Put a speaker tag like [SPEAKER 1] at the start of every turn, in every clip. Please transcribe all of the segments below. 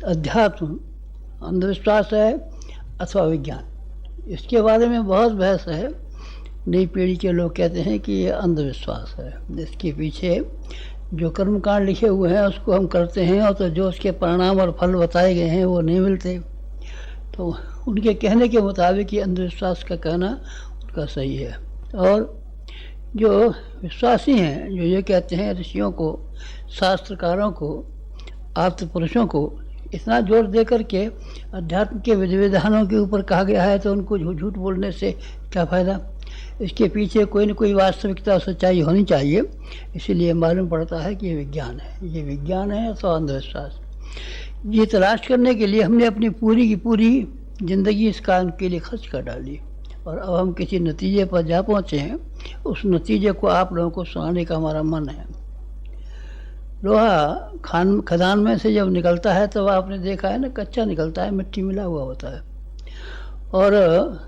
[SPEAKER 1] अध्यात्म अंधविश्वास है अथवा विज्ञान, इसके बारे में बहुत बहस है। नई पीढ़ी के लोग कहते हैं कि ये अंधविश्वास है, इसके पीछे जो कर्मकांड लिखे हुए हैं उसको हम करते हैं और तो जो उसके परिणाम और फल बताए गए हैं वो नहीं मिलते, तो उनके कहने के मुताबिक ये अंधविश्वास का कहना उनका सही है। और जो विश्वासी हैं, जो ये कहते हैं ऋषियों को, शास्त्रकारों को, आप्त पुरुषों को इतना जोर दे करके अध्यात्म के विधि विधानों के ऊपर कहा गया है, तो उनको झूठ बोलने से क्या फ़ायदा। इसके पीछे कोई न कोई वास्तविकता सच्चाई होनी चाहिए, इसीलिए मालूम पड़ता है कि ये विज्ञान है। ये विज्ञान है तो अंधविश्वास। ये तलाश करने के लिए हमने अपनी पूरी की पूरी ज़िंदगी इस काम के लिए खर्च कर डाली, और अब हम किसी नतीजे पर जा पहुँचे हैं। उस नतीजे को आप लोगों को सुनाने का हमारा मन है। लोहा खदान में से जब निकलता है तब आपने देखा है ना, कच्चा निकलता है, मिट्टी मिला हुआ होता है। और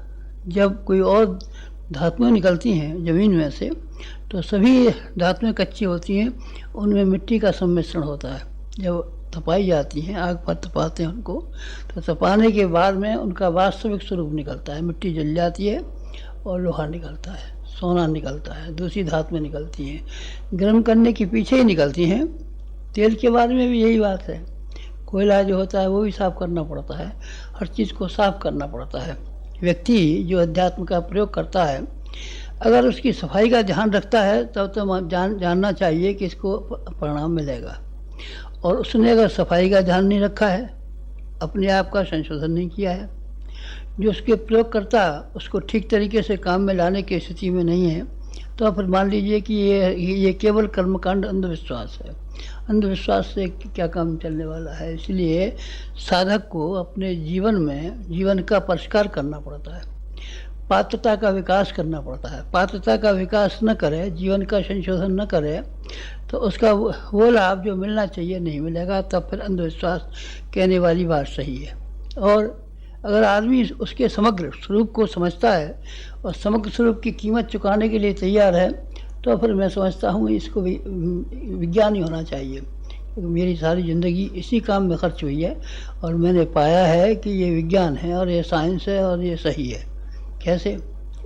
[SPEAKER 1] जब कोई और धातुएं निकलती हैं ज़मीन में से, तो सभी धातुएं कच्ची होती हैं, उनमें मिट्टी का सम्मिश्रण होता है। जब तपाई जाती हैं, आग पर तपाते हैं उनको, तो तपाने के बाद में उनका वास्तविक स्वरूप निकलता है। मिट्टी जल जाती है और लोहा निकलता है, सोना निकलता है, दूसरी धातुएं निकलती हैं, गर्म करने के पीछे ही निकलती हैं। तेल के बारे में भी यही बात है। कोयला जो होता है वो भी साफ़ करना पड़ता है, हर चीज़ को साफ़ करना पड़ता है। व्यक्ति जो अध्यात्म का प्रयोग करता है, अगर उसकी सफाई का ध्यान रखता है तब तो जानना चाहिए कि इसको परिणाम मिलेगा। और उसने अगर सफाई का ध्यान नहीं रखा है, अपने आप का संशोधन नहीं किया है, जो उसके प्रयोग करता उसको ठीक तरीके से काम में लाने की स्थिति में नहीं है, तो फिर मान लीजिए कि ये केवल कर्मकांड अंधविश्वास है। अंधविश्वास से क्या काम चलने वाला है। इसलिए साधक को अपने जीवन में जीवन का परिष्कार करना पड़ता है, पात्रता का विकास करना पड़ता है। पात्रता का विकास न करे, जीवन का संशोधन न करे, तो उसका वो लाभ जो मिलना चाहिए नहीं मिलेगा। तब फिर अंधविश्वास कहने वाली बात सही है। और अगर आदमी उसके समग्र स्वरूप को समझता है और समग्र स्वरूप की कीमत चुकाने के लिए तैयार है, तो फिर मैं समझता हूँ इसको भी विज्ञान ही होना चाहिए। क्योंकि मेरी सारी ज़िंदगी इसी काम में खर्च हुई है और मैंने पाया है कि ये विज्ञान है और ये साइंस है और ये सही है। कैसे?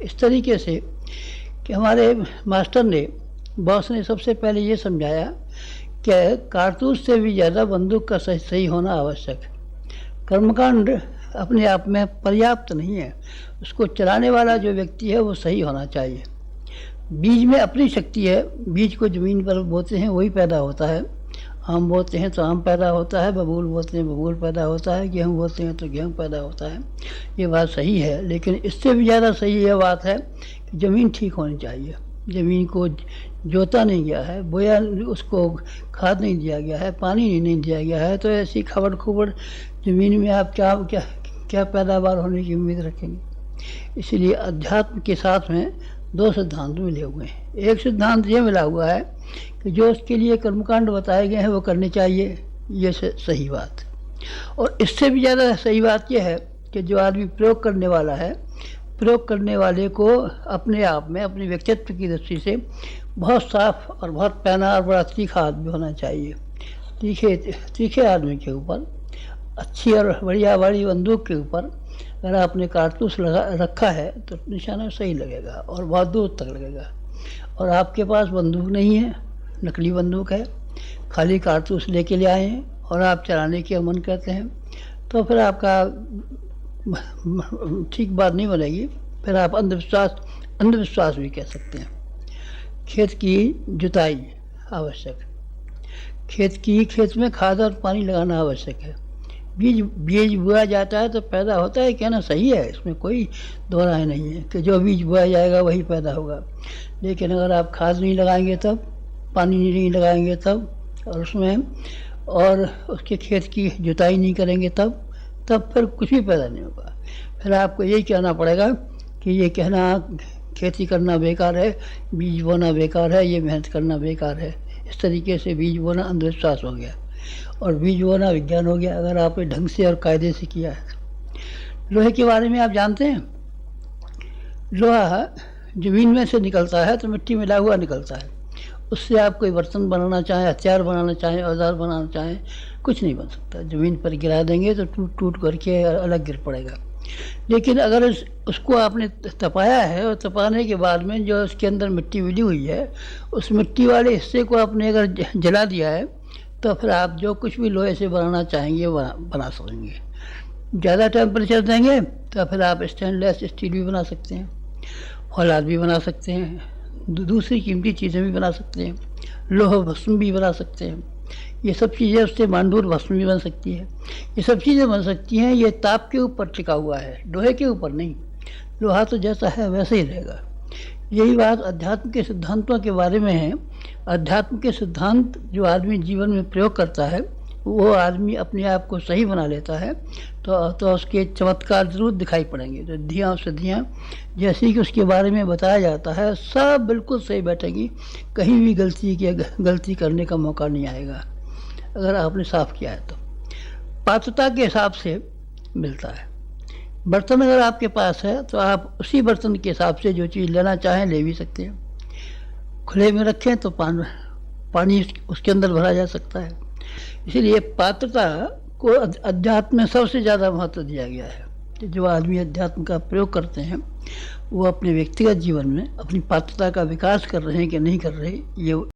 [SPEAKER 1] इस तरीके से कि हमारे मास्टर ने, बॉस ने सबसे पहले ये समझाया कि कारतूस से भी ज़्यादा बंदूक का सही होना आवश्यक है। कर्मकांड अपने आप में पर्याप्त नहीं है, उसको चलाने वाला जो व्यक्ति है वो सही होना चाहिए। बीज में अपनी शक्ति है, बीज को ज़मीन पर बोते हैं वही पैदा होता है। आम बोते हैं तो आम पैदा होता है, बबूल बोते हैं बबूल पैदा होता है, गेहूँ बोते हैं तो गेहूँ पैदा होता है। ये बात सही है, लेकिन इससे भी ज़्यादा सही ये बात है कि ज़मीन ठीक होनी चाहिए। ज़मीन को जोता नहीं गया है, बोया, उसको खाद नहीं दिया गया है, पानी नहीं दिया गया है, तो ऐसी खबड़ खुबड़ ज़मीन में आप क्या पैदावार होने की उम्मीद रखेंगे। इसलिए अध्यात्म के साथ में दो सिद्धांत मिले हुए हैं। एक सिद्धांत ये मिला हुआ है कि जो उसके लिए कर्मकांड बताए गए हैं वो करने चाहिए, ये सही बात। और इससे भी ज़्यादा सही बात यह है कि जो आदमी प्रयोग करने वाला है, प्रयोग करने वाले को अपने आप में, अपने व्यक्तित्व की दृष्टि से बहुत साफ और बहुत पैना और बड़ा तीखा आदमी होना चाहिए। तीखे आदमी के ऊपर, अच्छी और बढ़िया बड़ी बंदूक के ऊपर अगर आपने कारतूस रखा है तो निशाना सही लगेगा और बहुत दूर तक लगेगा। और आपके पास बंदूक नहीं है, नकली बंदूक है, खाली कारतूस लेके ले आए हैं और आप चलाने के मन करते हैं, तो फिर आपका ठीक बात नहीं बनेगी। फिर आप अंधविश्वास भी कह सकते हैं। खेत की जुताई आवश्यक, खेत में खाद और पानी लगाना आवश्यक है। बीज बोया जाता है तो पैदा होता है, कहना सही है, इसमें कोई दो राय नहीं है कि जो बीज बोया जाएगा वही पैदा होगा। लेकिन अगर आप खाद नहीं लगाएंगे तब, पानी नहीं लगाएंगे तब, और उसके खेत की जुताई नहीं करेंगे तब फिर कुछ भी पैदा नहीं होगा। फिर आपको यही कहना पड़ेगा कि ये कहना खेती करना बेकार है, बीज बोना बेकार है, ये मेहनत करना बेकार है। इस तरीके से बीज बोना अंधविश्वास हो गया और बीज बोना विज्ञान हो गया, अगर आपने ढंग से और कायदे से किया है। लोहे के बारे में आप जानते हैं, लोहा ज़मीन में से निकलता है तो मिट्टी मिला हुआ निकलता है, उससे आप कोई बर्तन बनाना चाहें, हथियार बनाना चाहें, औजार बनाना चाहें, कुछ नहीं बन सकता। ज़मीन पर गिरा देंगे तो टूट टूट करके अलग गिर पड़ेगा। लेकिन अगर उसको आपने तपाया है और तपाने के बाद में जो उसके अंदर मिट्टी मिली हुई है, उस मिट्टी वाले हिस्से को आपने अगर जला दिया है तो फिर आप जो कुछ भी लोहे से बनाना चाहेंगे बना सकेंगे। ज़्यादा टेम्परेचर देंगे तो फिर आप स्टेनलेस स्टील भी बना सकते हैं, फौलाद भी बना सकते हैं, दूसरी कीमती चीज़ें भी बना सकते हैं, लोह भस्म भी बना सकते हैं। ये सब चीज़ें, उससे मांडूर भस्म भी बन सकती है। ये सब चीज़ें बन सकती हैं। ये ताप के ऊपर टिका हुआ है, लोहे के ऊपर नहीं। लोहा तो जैसा है वैसे ही रहेगा। यही बात अध्यात्म के सिद्धांतों के बारे में है। अध्यात्म के सिद्धांत जो आदमी जीवन में प्रयोग करता है, वो आदमी अपने आप को सही बना लेता है तो उसके चमत्कार ज़रूर दिखाई पड़ेंगे। तो धियाँ सिद्धियाँ जैसे कि उसके बारे में बताया जाता है, सब बिल्कुल सही बैठेगी। कहीं भी गलती करने का मौका नहीं आएगा अगर आपने साफ़ किया है तो। पात्रता के हिसाब से मिलता है। बर्तन अगर आपके पास है तो आप उसी बर्तन के हिसाब से जो चीज़ लेना चाहें ले भी सकते हैं। खुले में रखें तो पानी उसके अंदर भरा जा सकता है। इसीलिए पात्रता को अध्यात्म में सबसे ज़्यादा महत्व दिया गया है। जो आदमी अध्यात्म का प्रयोग करते हैं वो अपने व्यक्तिगत जीवन में अपनी पात्रता का विकास कर रहे हैं कि नहीं कर रहे, ये